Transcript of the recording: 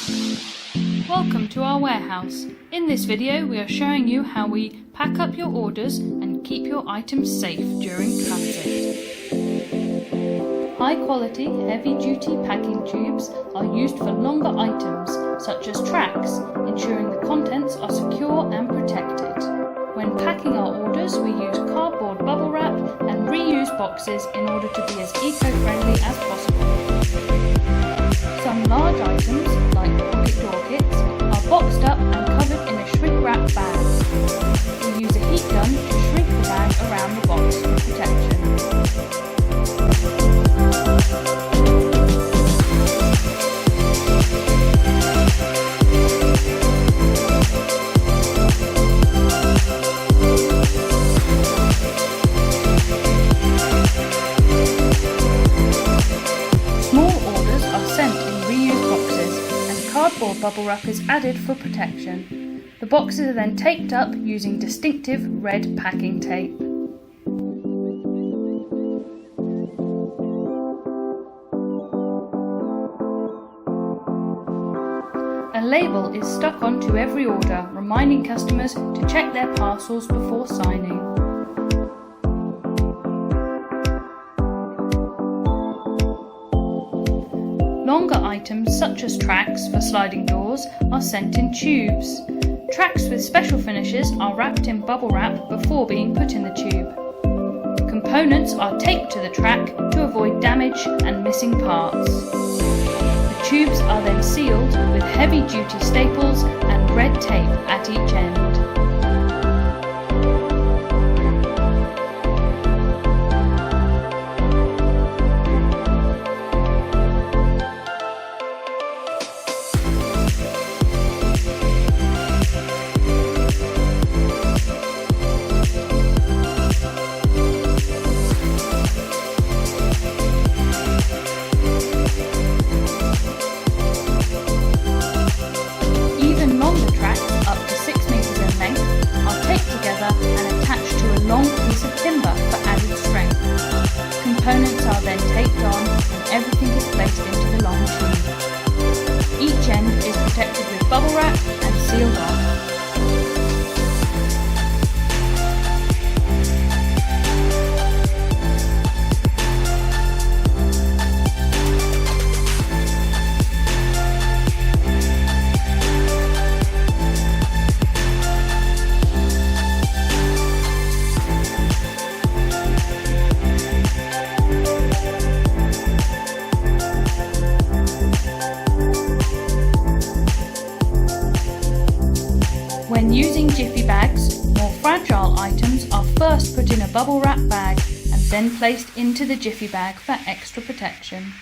Welcome to our warehouse. In this video we are showing you how we pack up your orders and keep your items safe during transit. High quality, heavy duty packing tubes are used for longer items such as tracks, ensuring the contents are secure and protected. When packing our orders we use cardboard bubble wrap and reuse boxes in order to be as eco-friendly as possible. Some large items, like pocket door kits, are boxed up and covered in a shrink wrap bag. We use a heat gun to shrink the bag around the box for protection. Cardboard bubble wrap is added for protection. The boxes are then taped up using distinctive red packing tape. A label is stuck onto every order, reminding customers to check their parcels before signing. Longer items such as tracks for sliding doors are sent in tubes. Tracks with special finishes are wrapped in bubble wrap before being put in the tube. Components are taped to the track to avoid damage and missing parts. The tubes are then sealed with heavy-duty staples and red tape at each end. And attached to a long piece of timber for added strength. Components are then taped on and everything is placed into the long tube. Each end is protected with bubble wrap and sealed off. When using jiffy bags, more fragile items are first put in a bubble wrap bag and then placed into the jiffy bag for extra protection.